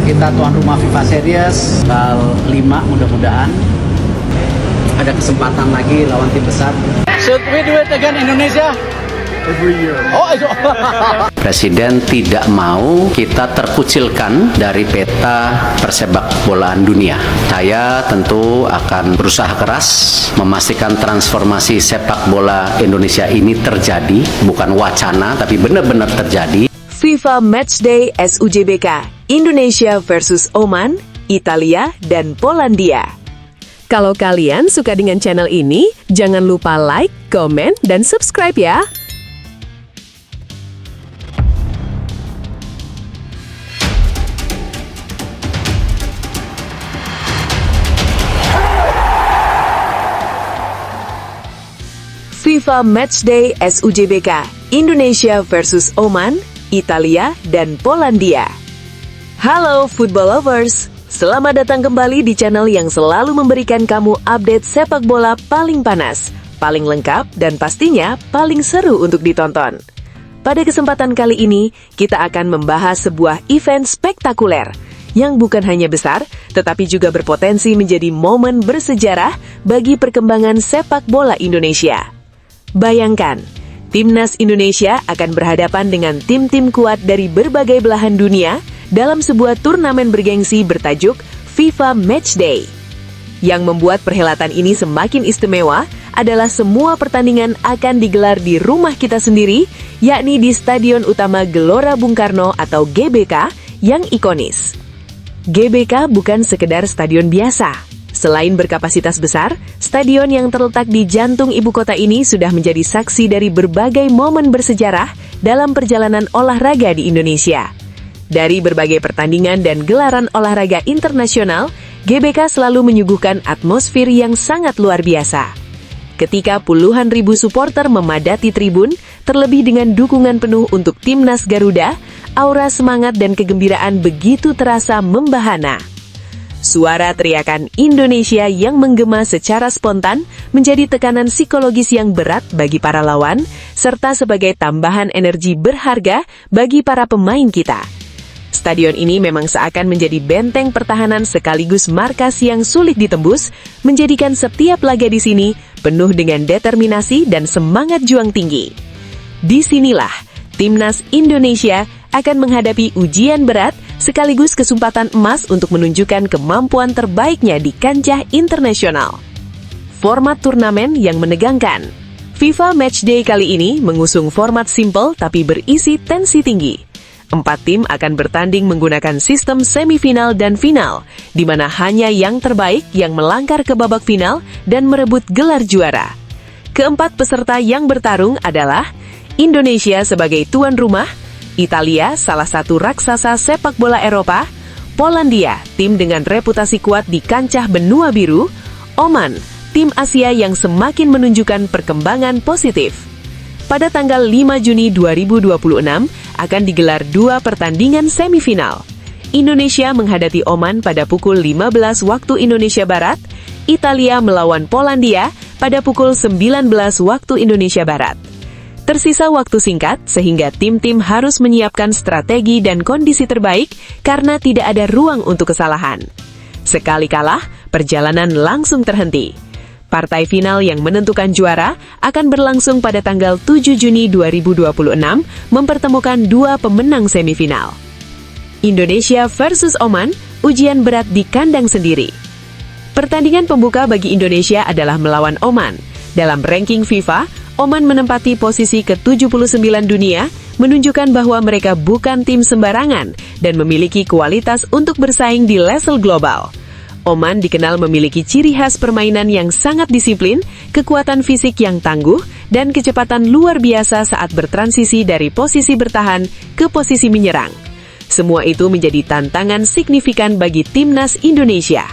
Kita tuan rumah FIFA Series tanggal 5, mudah-mudahan ada kesempatan lagi lawan tim besar. Should we do it again Indonesia? Every year. Presiden tidak mau kita terkucilkan dari peta persepak bolaan dunia. Saya tentu akan berusaha keras memastikan transformasi sepak bola Indonesia ini terjadi, bukan wacana tapi benar-benar terjadi. FIFA Matchday SUJBK, Indonesia versus Oman, Italia, dan Polandia. Kalau kalian suka dengan channel ini, jangan lupa like, komen, dan subscribe ya. FIFA Matchday SUJBK, Indonesia versus Oman, Italia, dan Polandia. Halo football lovers, selamat datang kembali di channel yang selalu memberikan kamu update sepak bola paling panas, paling lengkap, dan pastinya paling seru untuk ditonton. Pada kesempatan kali ini, kita akan membahas sebuah event spektakuler yang bukan hanya besar, tetapi juga berpotensi menjadi momen bersejarah bagi perkembangan sepak bola Indonesia. Bayangkan, Timnas Indonesia akan berhadapan dengan tim-tim kuat dari berbagai belahan dunia dalam sebuah turnamen bergengsi bertajuk FIFA Matchday. Yang membuat perhelatan ini semakin istimewa adalah semua pertandingan akan digelar di rumah kita sendiri, yakni di Stadion Utama Gelora Bung Karno atau GBK yang ikonis. GBK bukan sekedar stadion biasa. Selain berkapasitas besar, stadion yang terletak di jantung ibu kota ini sudah menjadi saksi dari berbagai momen bersejarah dalam perjalanan olahraga di Indonesia. Dari berbagai pertandingan dan gelaran olahraga internasional, GBK selalu menyuguhkan atmosfer yang sangat luar biasa. Ketika puluhan ribu supporter memadati tribun, terlebih dengan dukungan penuh untuk Timnas Garuda, aura semangat dan kegembiraan begitu terasa membahana. Suara teriakan Indonesia yang menggema secara spontan menjadi tekanan psikologis yang berat bagi para lawan, serta sebagai tambahan energi berharga bagi para pemain kita. Stadion ini memang seakan menjadi benteng pertahanan sekaligus markas yang sulit ditembus, menjadikan setiap laga di sini penuh dengan determinasi dan semangat juang tinggi. Disinilah Timnas Indonesia akan menghadapi ujian berat sekaligus kesempatan emas untuk menunjukkan kemampuan terbaiknya di kancah internasional. Format turnamen yang menegangkan. FIFA Matchday kali ini mengusung format simple tapi berisi tensi tinggi. 4 tim akan bertanding menggunakan sistem semifinal dan final, di mana hanya yang terbaik yang melangkar ke babak final dan merebut gelar juara. Keempat peserta yang bertarung adalah Indonesia sebagai tuan rumah, Italia, salah satu raksasa sepak bola Eropa, Polandia, tim dengan reputasi kuat di kancah benua biru, Oman, tim Asia yang semakin menunjukkan perkembangan positif. Pada tanggal 5 Juni 2026 akan digelar 2 pertandingan semifinal. Indonesia menghadapi Oman pada pukul 15 waktu Indonesia Barat, Italia melawan Polandia pada pukul 19 waktu Indonesia Barat. Tersisa waktu singkat sehingga tim-tim harus menyiapkan strategi dan kondisi terbaik karena tidak ada ruang untuk kesalahan. Sekali kalah, perjalanan langsung terhenti. Partai final yang menentukan juara akan berlangsung pada tanggal 7 Juni 2026 mempertemukan 2 pemenang semifinal. Indonesia versus Oman, ujian berat di kandang sendiri. Pertandingan pembuka bagi Indonesia adalah melawan Oman. Dalam ranking FIFA, Oman menempati posisi ke-79 dunia, menunjukkan bahwa mereka bukan tim sembarangan dan memiliki kualitas untuk bersaing di level global. Oman dikenal memiliki ciri khas permainan yang sangat disiplin, kekuatan fisik yang tangguh, dan kecepatan luar biasa saat bertransisi dari posisi bertahan ke posisi menyerang. Semua itu menjadi tantangan signifikan bagi Timnas Indonesia.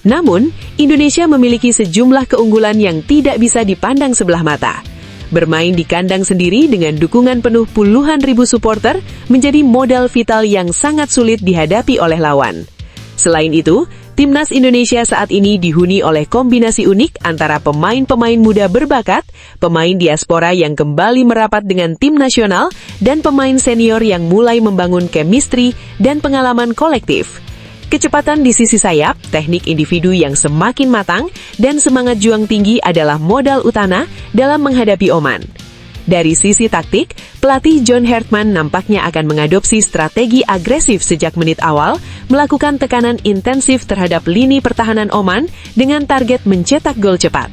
Namun, Indonesia memiliki sejumlah keunggulan yang tidak bisa dipandang sebelah mata. Bermain di kandang sendiri dengan dukungan penuh puluhan ribu supporter menjadi modal vital yang sangat sulit dihadapi oleh lawan. Selain itu, Timnas Indonesia saat ini dihuni oleh kombinasi unik antara pemain-pemain muda berbakat, pemain diaspora yang kembali merapat dengan tim nasional, dan pemain senior yang mulai membangun chemistry dan pengalaman kolektif. Kecepatan di sisi sayap, teknik individu yang semakin matang, dan semangat juang tinggi adalah modal utama dalam menghadapi Oman. Dari sisi taktik, pelatih John Hartman nampaknya akan mengadopsi strategi agresif sejak menit awal, melakukan tekanan intensif terhadap lini pertahanan Oman dengan target mencetak gol cepat.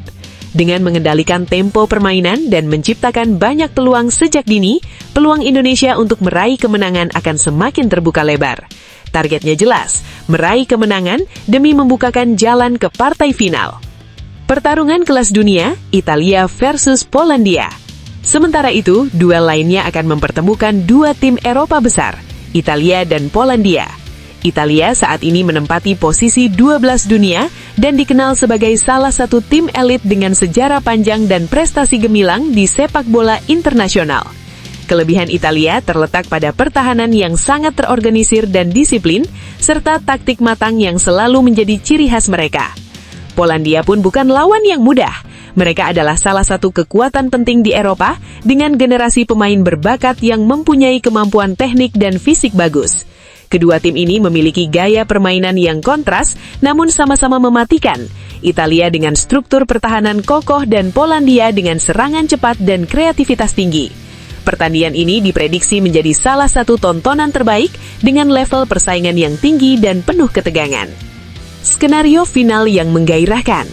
Dengan mengendalikan tempo permainan dan menciptakan banyak peluang sejak dini, peluang Indonesia untuk meraih kemenangan akan semakin terbuka lebar. Targetnya jelas, meraih kemenangan demi membukakan jalan ke partai final. Pertarungan kelas dunia, Italia versus Polandia. Sementara itu, duel lainnya akan mempertemukan dua tim Eropa besar, Italia dan Polandia. Italia saat ini menempati posisi 12 dunia dan dikenal sebagai salah satu tim elit dengan sejarah panjang dan prestasi gemilang di sepak bola internasional. Kelebihan Italia terletak pada pertahanan yang sangat terorganisir dan disiplin, serta taktik matang yang selalu menjadi ciri khas mereka. Polandia pun bukan lawan yang mudah. Mereka adalah salah satu kekuatan penting di Eropa dengan generasi pemain berbakat yang mempunyai kemampuan teknik dan fisik bagus. Kedua tim ini memiliki gaya permainan yang kontras, namun sama-sama mematikan. Italia dengan struktur pertahanan kokoh dan Polandia dengan serangan cepat dan kreativitas tinggi. Pertandingan ini diprediksi menjadi salah satu tontonan terbaik dengan level persaingan yang tinggi dan penuh ketegangan. Skenario final yang menggairahkan.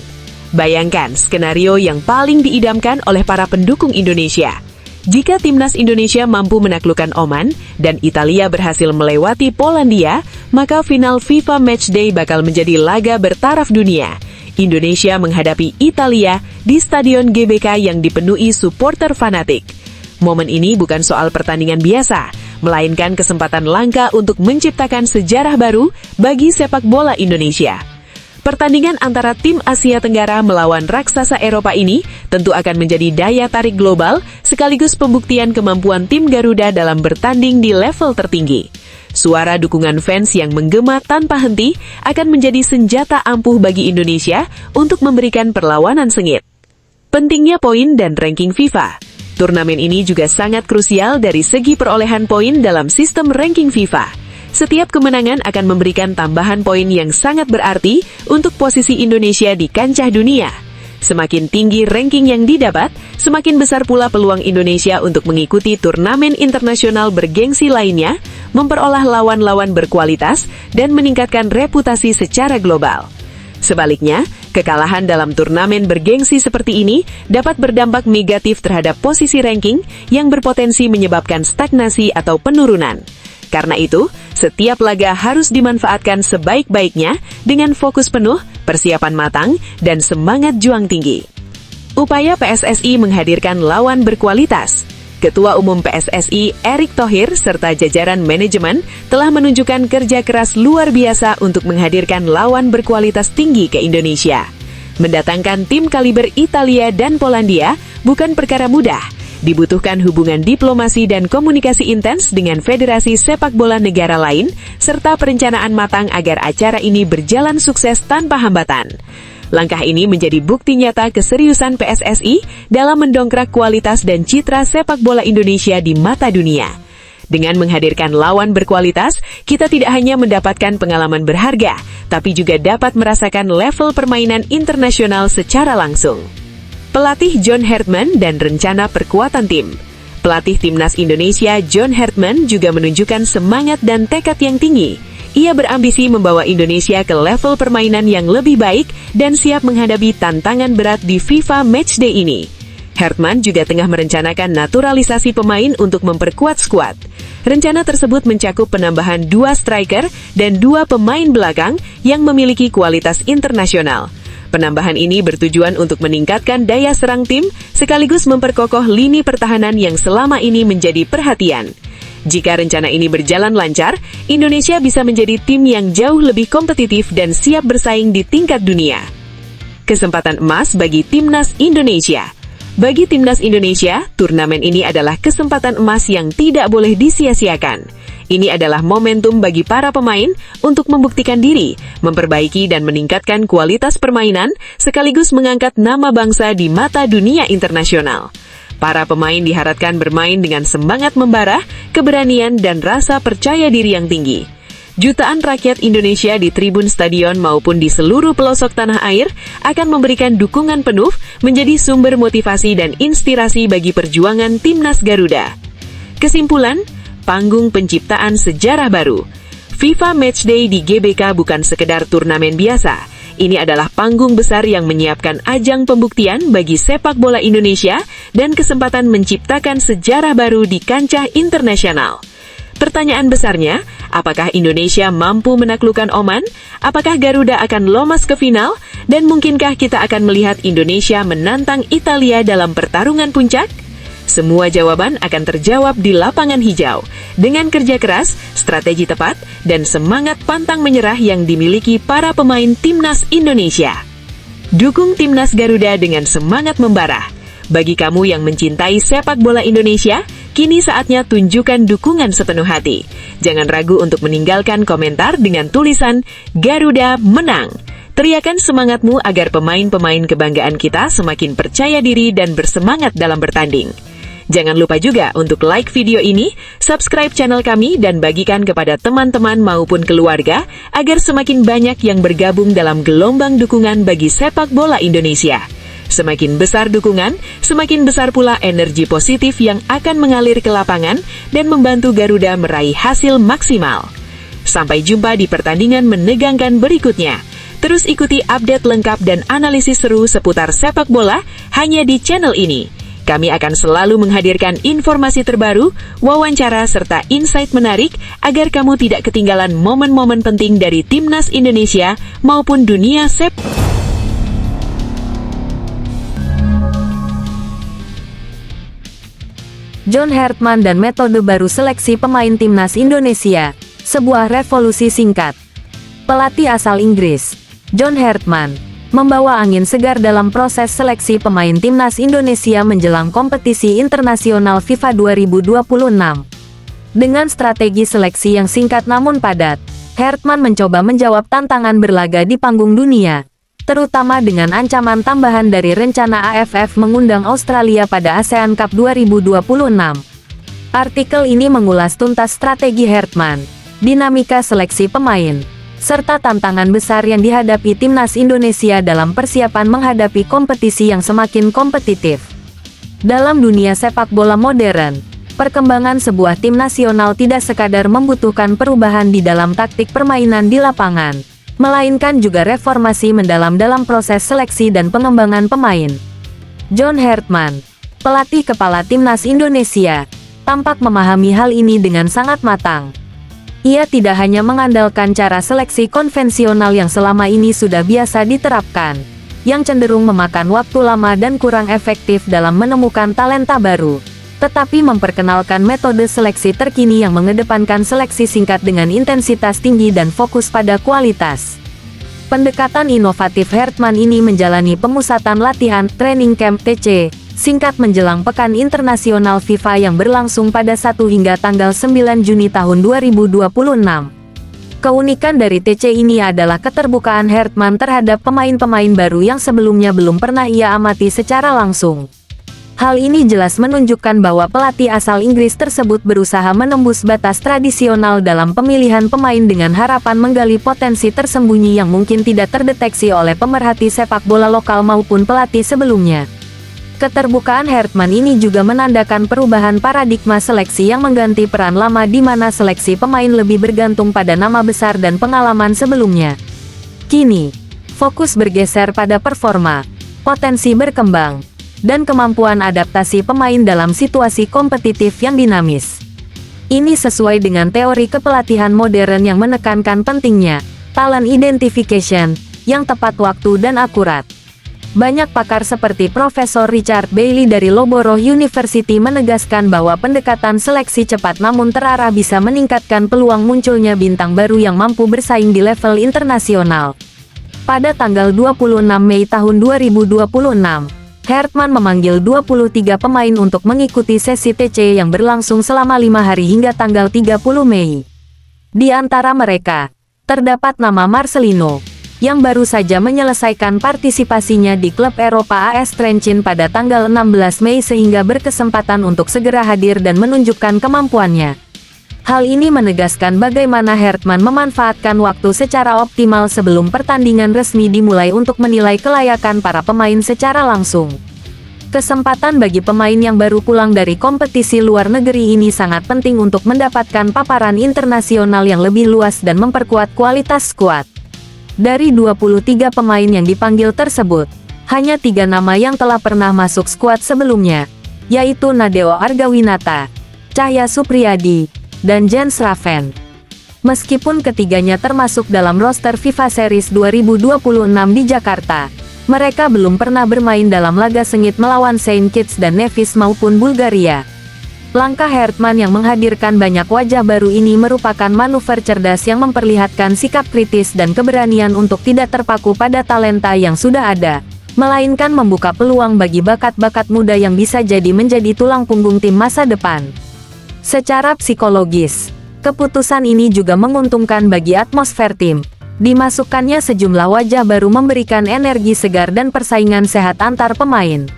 Bayangkan skenario yang paling diidamkan oleh para pendukung Indonesia. Jika timnas Indonesia mampu menaklukkan Oman dan Italia berhasil melewati Polandia, maka final FIFA Matchday bakal menjadi laga bertaraf dunia. Indonesia menghadapi Italia di Stadion GBK yang dipenuhi supporter fanatik. Momen ini bukan soal pertandingan biasa, melainkan kesempatan langka untuk menciptakan sejarah baru bagi sepak bola Indonesia. Pertandingan antara tim Asia Tenggara melawan raksasa Eropa ini tentu akan menjadi daya tarik global sekaligus pembuktian kemampuan tim Garuda dalam bertanding di level tertinggi. Suara dukungan fans yang menggema tanpa henti akan menjadi senjata ampuh bagi Indonesia untuk memberikan perlawanan sengit. Pentingnya poin dan ranking FIFA. Turnamen ini juga sangat krusial dari segi perolehan poin dalam sistem ranking FIFA. Setiap kemenangan akan memberikan tambahan poin yang sangat berarti untuk posisi Indonesia di kancah dunia. Semakin tinggi ranking yang didapat, semakin besar pula peluang Indonesia untuk mengikuti turnamen internasional bergengsi lainnya, memperoleh lawan-lawan berkualitas, dan meningkatkan reputasi secara global. Sebaliknya, kekalahan dalam turnamen bergengsi seperti ini dapat berdampak negatif terhadap posisi ranking yang berpotensi menyebabkan stagnasi atau penurunan. Karena itu, setiap laga harus dimanfaatkan sebaik-baiknya dengan fokus penuh, persiapan matang, dan semangat juang tinggi. Upaya PSSI menghadirkan lawan berkualitas. Ketua Umum PSSI Erick Thohir serta jajaran manajemen telah menunjukkan kerja keras luar biasa untuk menghadirkan lawan berkualitas tinggi ke Indonesia. Mendatangkan tim kaliber Italia dan Polandia bukan perkara mudah. Dibutuhkan hubungan diplomasi dan komunikasi intens dengan federasi sepak bola negara lain, serta perencanaan matang agar acara ini berjalan sukses tanpa hambatan. Langkah ini menjadi bukti nyata keseriusan PSSI dalam mendongkrak kualitas dan citra sepak bola Indonesia di mata dunia. Dengan menghadirkan lawan berkualitas, kita tidak hanya mendapatkan pengalaman berharga, tapi juga dapat merasakan level permainan internasional secara langsung. Pelatih John Hartman dan rencana perkuatan tim. Pelatih timnas Indonesia John Hartman juga menunjukkan semangat dan tekad yang tinggi. Ia berambisi membawa Indonesia ke level permainan yang lebih baik dan siap menghadapi tantangan berat di FIFA Matchday ini. Hartman juga tengah merencanakan naturalisasi pemain untuk memperkuat skuad. Rencana tersebut mencakup penambahan 2 striker dan 2 pemain belakang yang memiliki kualitas internasional. Penambahan ini bertujuan untuk meningkatkan daya serang tim sekaligus memperkokoh lini pertahanan yang selama ini menjadi perhatian. Jika rencana ini berjalan lancar, Indonesia bisa menjadi tim yang jauh lebih kompetitif dan siap bersaing di tingkat dunia. Kesempatan emas bagi timnas Indonesia. Bagi timnas Indonesia, turnamen ini adalah kesempatan emas yang tidak boleh disia-siakan. Ini adalah momentum bagi para pemain untuk membuktikan diri, memperbaiki dan meningkatkan kualitas permainan, sekaligus mengangkat nama bangsa di mata dunia internasional. Para pemain diharapkan bermain dengan semangat membara, keberanian, dan rasa percaya diri yang tinggi. Jutaan rakyat Indonesia di tribun stadion maupun di seluruh pelosok tanah air akan memberikan dukungan penuh menjadi sumber motivasi dan inspirasi bagi perjuangan Timnas Garuda. Kesimpulan, panggung penciptaan sejarah baru. FIFA Matchday di GBK bukan sekedar turnamen biasa. Ini adalah panggung besar yang menyiapkan ajang pembuktian bagi sepak bola Indonesia dan kesempatan menciptakan sejarah baru di kancah internasional. Pertanyaan besarnya, apakah Indonesia mampu menaklukkan Oman? Apakah Garuda akan lolos ke final? Dan mungkinkah kita akan melihat Indonesia menantang Italia dalam pertarungan puncak? Semua jawaban akan terjawab di lapangan hijau, dengan kerja keras, strategi tepat, dan semangat pantang menyerah yang dimiliki para pemain Timnas Indonesia. Dukung Timnas Garuda dengan semangat membara. Bagi kamu yang mencintai sepak bola Indonesia, kini saatnya tunjukkan dukungan sepenuh hati. Jangan ragu untuk meninggalkan komentar dengan tulisan Garuda menang. Teriakan semangatmu agar pemain-pemain kebanggaan kita semakin percaya diri dan bersemangat dalam bertanding. Jangan lupa juga untuk like video ini, subscribe channel kami, dan bagikan kepada teman-teman maupun keluarga agar semakin banyak yang bergabung dalam gelombang dukungan bagi sepak bola Indonesia. Semakin besar dukungan, semakin besar pula energi positif yang akan mengalir ke lapangan dan membantu Garuda meraih hasil maksimal. Sampai jumpa di pertandingan menegangkan berikutnya. Terus ikuti update lengkap dan analisis seru seputar sepak bola hanya di channel ini. Kami akan selalu menghadirkan informasi terbaru, wawancara, serta insight menarik agar kamu tidak ketinggalan momen-momen penting dari Timnas Indonesia maupun dunia sepak. John Hartman dan metode baru seleksi pemain Timnas Indonesia, sebuah revolusi singkat. Pelatih asal Inggris, John Hartman, membawa angin segar dalam proses seleksi pemain Timnas Indonesia menjelang kompetisi internasional FIFA 2026. Dengan strategi seleksi yang singkat namun padat, Hartman mencoba menjawab tantangan berlaga di panggung dunia, terutama dengan ancaman tambahan dari rencana AFF mengundang Australia pada ASEAN Cup 2026. Artikel ini mengulas tuntas strategi Hartman, dinamika seleksi pemain, serta tantangan besar yang dihadapi Timnas Indonesia dalam persiapan menghadapi kompetisi yang semakin kompetitif. Dalam dunia sepak bola modern, perkembangan sebuah tim nasional tidak sekadar membutuhkan perubahan di dalam taktik permainan di lapangan, melainkan juga reformasi mendalam dalam proses seleksi dan pengembangan pemain. John Hartman, pelatih kepala Timnas Indonesia, tampak memahami hal ini dengan sangat matang. Ia tidak hanya mengandalkan cara seleksi konvensional yang selama ini sudah biasa diterapkan, yang cenderung memakan waktu lama dan kurang efektif dalam menemukan talenta baru, tetapi memperkenalkan metode seleksi terkini yang mengedepankan seleksi singkat dengan intensitas tinggi dan fokus pada kualitas. Pendekatan inovatif Hartman ini menjalani pemusatan latihan Training Camp TC singkat menjelang Pekan Internasional FIFA yang berlangsung pada 1 hingga tanggal 9 Juni tahun 2026. Keunikan dari TC ini adalah keterbukaan Hartman terhadap pemain-pemain baru yang sebelumnya belum pernah ia amati secara langsung. Hal ini jelas menunjukkan bahwa pelatih asal Inggris tersebut berusaha menembus batas tradisional dalam pemilihan pemain dengan harapan menggali potensi tersembunyi yang mungkin tidak terdeteksi oleh pemerhati sepak bola lokal maupun pelatih sebelumnya. Keterbukaan Hartman ini juga menandakan perubahan paradigma seleksi yang mengganti peran lama di mana seleksi pemain lebih bergantung pada nama besar dan pengalaman sebelumnya. Kini, fokus bergeser pada performa, potensi berkembang, dan kemampuan adaptasi pemain dalam situasi kompetitif yang dinamis. Ini sesuai dengan teori kepelatihan modern yang menekankan pentingnya talent identification yang tepat waktu dan akurat. Banyak pakar seperti Profesor Richard Bailey dari Loughborough University menegaskan bahwa pendekatan seleksi cepat namun terarah bisa meningkatkan peluang munculnya bintang baru yang mampu bersaing di level internasional. Pada tanggal 26 Mei tahun 2026, Hartman memanggil 23 pemain untuk mengikuti sesi TC yang berlangsung selama 5 hari hingga tanggal 30 Mei. Di antara mereka, terdapat nama Marcelino, yang baru saja menyelesaikan partisipasinya di klub Eropa AS Trencin pada tanggal 16 Mei sehingga berkesempatan untuk segera hadir dan menunjukkan kemampuannya. Hal ini menegaskan bagaimana Hertman memanfaatkan waktu secara optimal sebelum pertandingan resmi dimulai untuk menilai kelayakan para pemain secara langsung. Kesempatan bagi pemain yang baru pulang dari kompetisi luar negeri ini sangat penting untuk mendapatkan paparan internasional yang lebih luas dan memperkuat kualitas skuad. Dari 23 pemain yang dipanggil tersebut, hanya 3 nama yang telah pernah masuk skuad sebelumnya, yaitu Nadeo Argawinata, Cahya Supriyadi, dan Jens Raven. Meskipun ketiganya termasuk dalam roster FIFA Series 2026 di Jakarta, mereka belum pernah bermain dalam laga sengit melawan Saint Kitts dan Nevis maupun Bulgaria. Langkah Hertman yang menghadirkan banyak wajah baru ini merupakan manuver cerdas yang memperlihatkan sikap kritis dan keberanian untuk tidak terpaku pada talenta yang sudah ada, melainkan membuka peluang bagi bakat-bakat muda yang bisa jadi menjadi tulang punggung tim masa depan. Secara psikologis, keputusan ini juga menguntungkan bagi atmosfer tim. Dimasukkannya sejumlah wajah baru memberikan energi segar dan persaingan sehat antar pemain.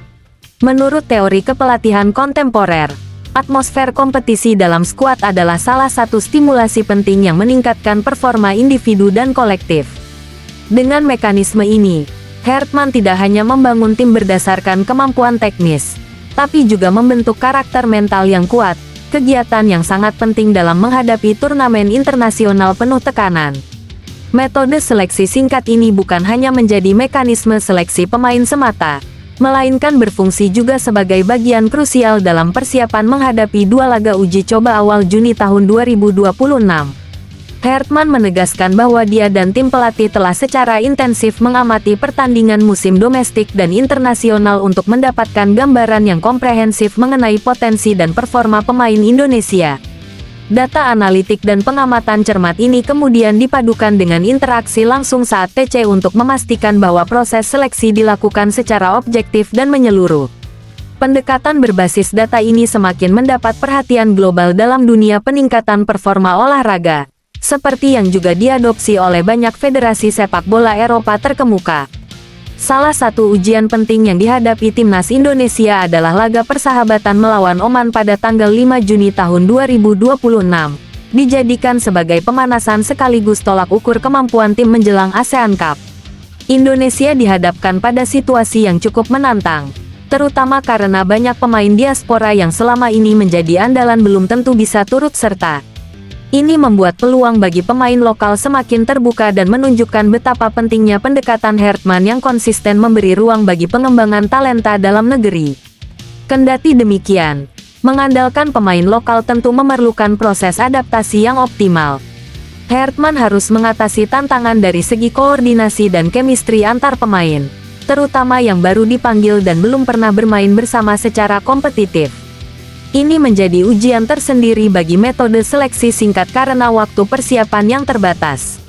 Menurut teori kepelatihan kontemporer, atmosfer kompetisi dalam skuad adalah salah satu stimulasi penting yang meningkatkan performa individu dan kolektif. Dengan mekanisme ini, Hertman tidak hanya membangun tim berdasarkan kemampuan teknis, tapi juga membentuk karakter mental yang kuat, kegiatan yang sangat penting dalam menghadapi turnamen internasional penuh tekanan. Metode seleksi singkat ini bukan hanya menjadi mekanisme seleksi pemain semata, melainkan berfungsi juga sebagai bagian krusial dalam persiapan menghadapi 2 laga uji coba awal Juni tahun 2026. Hertman menegaskan bahwa dia dan tim pelatih telah secara intensif mengamati pertandingan musim domestik dan internasional untuk mendapatkan gambaran yang komprehensif mengenai potensi dan performa pemain Indonesia. Data analitik dan pengamatan cermat ini kemudian dipadukan dengan interaksi langsung saat TC untuk memastikan bahwa proses seleksi dilakukan secara objektif dan menyeluruh. Pendekatan berbasis data ini semakin mendapat perhatian global dalam dunia peningkatan performa olahraga, seperti yang juga diadopsi oleh banyak federasi sepak bola Eropa terkemuka. Salah satu ujian penting yang dihadapi timnas Indonesia adalah laga persahabatan melawan Oman pada tanggal 5 Juni tahun 2026, dijadikan sebagai pemanasan sekaligus tolak ukur kemampuan tim menjelang ASEAN Cup. Indonesia dihadapkan pada situasi yang cukup menantang, terutama karena banyak pemain diaspora yang selama ini menjadi andalan belum tentu bisa turut serta. Ini membuat peluang bagi pemain lokal semakin terbuka dan menunjukkan betapa pentingnya pendekatan Hertman yang konsisten memberi ruang bagi pengembangan talenta dalam negeri. Kendati demikian, mengandalkan pemain lokal tentu memerlukan proses adaptasi yang optimal. Hertman harus mengatasi tantangan dari segi koordinasi dan chemistry antar pemain, terutama yang baru dipanggil dan belum pernah bermain bersama secara kompetitif. Ini menjadi ujian tersendiri bagi metode seleksi singkat karena waktu persiapan yang terbatas.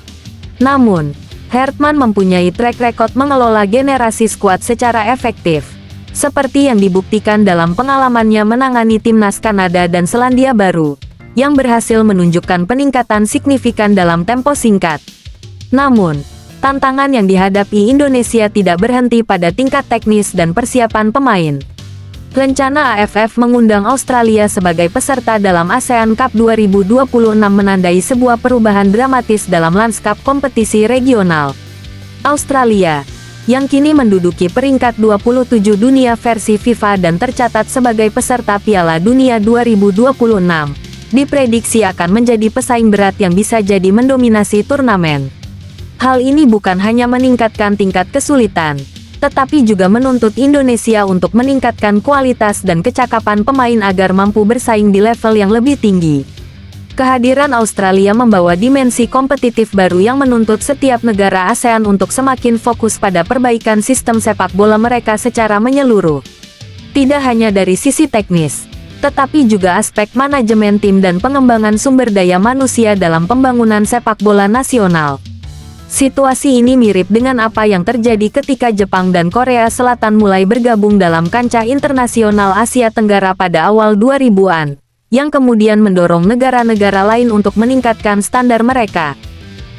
Namun, Hertman mempunyai track record mengelola generasi skuad secara efektif, seperti yang dibuktikan dalam pengalamannya menangani timnas Kanada dan Selandia Baru, yang berhasil menunjukkan peningkatan signifikan dalam tempo singkat. Namun, tantangan yang dihadapi Indonesia tidak berhenti pada tingkat teknis dan persiapan pemain. Rencana AFF mengundang Australia sebagai peserta dalam ASEAN Cup 2026 menandai sebuah perubahan dramatis dalam lanskap kompetisi regional. Australia, yang kini menduduki peringkat 27 dunia versi FIFA dan tercatat sebagai peserta Piala Dunia 2026, diprediksi akan menjadi pesaing berat yang bisa jadi mendominasi turnamen. Hal ini bukan hanya meningkatkan tingkat kesulitan, tetapi juga menuntut Indonesia untuk meningkatkan kualitas dan kecakapan pemain agar mampu bersaing di level yang lebih tinggi. Kehadiran Australia membawa dimensi kompetitif baru yang menuntut setiap negara ASEAN untuk semakin fokus pada perbaikan sistem sepak bola mereka secara menyeluruh. Tidak hanya dari sisi teknis, tetapi juga aspek manajemen tim dan pengembangan sumber daya manusia dalam pembangunan sepak bola nasional. Situasi ini mirip dengan apa yang terjadi ketika Jepang dan Korea Selatan mulai bergabung dalam kancah internasional Asia Tenggara pada awal 2000-an, yang kemudian mendorong negara-negara lain untuk meningkatkan standar mereka.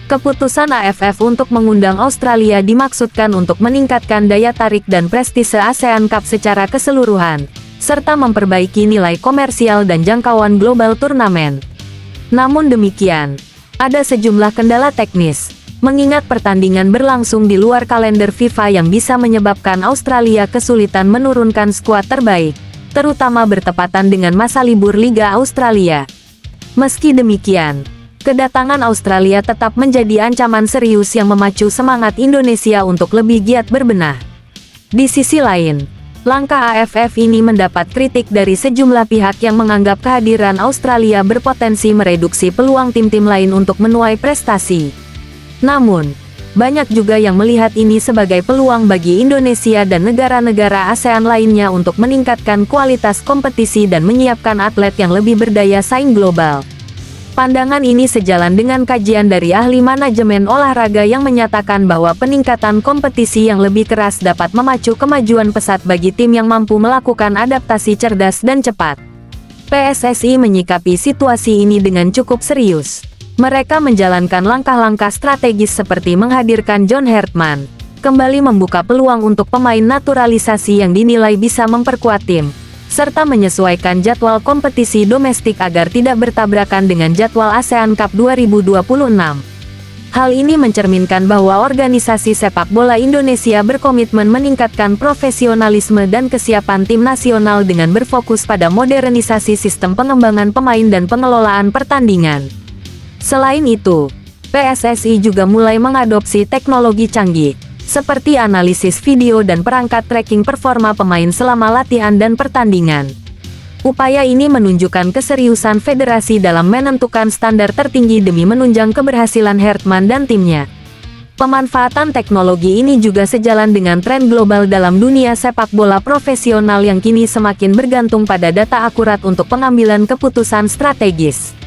Keputusan AFF untuk mengundang Australia dimaksudkan untuk meningkatkan daya tarik dan prestise ASEAN Cup secara keseluruhan, serta memperbaiki nilai komersial dan jangkauan global turnamen. Namun demikian, ada sejumlah kendala teknis, mengingat pertandingan berlangsung di luar kalender FIFA yang bisa menyebabkan Australia kesulitan menurunkan skuad terbaik, terutama bertepatan dengan masa libur Liga Australia. Meski demikian, kedatangan Australia tetap menjadi ancaman serius yang memacu semangat Indonesia untuk lebih giat berbenah. Di sisi lain, langkah AFF ini mendapat kritik dari sejumlah pihak yang menganggap kehadiran Australia berpotensi mereduksi peluang tim-tim lain untuk menuai prestasi. Namun, banyak juga yang melihat ini sebagai peluang bagi Indonesia dan negara-negara ASEAN lainnya untuk meningkatkan kualitas kompetisi dan menyiapkan atlet yang lebih berdaya saing global. Pandangan ini sejalan dengan kajian dari ahli manajemen olahraga yang menyatakan bahwa peningkatan kompetisi yang lebih keras dapat memacu kemajuan pesat bagi tim yang mampu melakukan adaptasi cerdas dan cepat. PSSI menyikapi situasi ini dengan cukup serius. Mereka menjalankan langkah-langkah strategis seperti menghadirkan John Hartman, kembali membuka peluang untuk pemain naturalisasi yang dinilai bisa memperkuat tim, serta menyesuaikan jadwal kompetisi domestik agar tidak bertabrakan dengan jadwal ASEAN Cup 2026. Hal ini mencerminkan bahwa organisasi sepak bola Indonesia berkomitmen meningkatkan profesionalisme dan kesiapan tim nasional dengan berfokus pada modernisasi sistem pengembangan pemain dan pengelolaan pertandingan. Selain itu, PSSI juga mulai mengadopsi teknologi canggih, seperti analisis video dan perangkat tracking performa pemain selama latihan dan pertandingan. Upaya ini menunjukkan keseriusan federasi dalam menentukan standar tertinggi demi menunjang keberhasilan Hartman dan timnya. Pemanfaatan teknologi ini juga sejalan dengan tren global dalam dunia sepak bola profesional yang kini semakin bergantung pada data akurat untuk pengambilan keputusan strategis.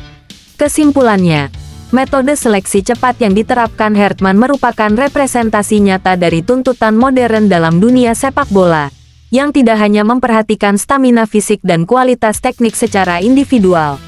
Kesimpulannya, metode seleksi cepat yang diterapkan Hartman merupakan representasi nyata dari tuntutan modern dalam dunia sepak bola, yang tidak hanya memperhatikan stamina fisik dan kualitas teknik secara individual,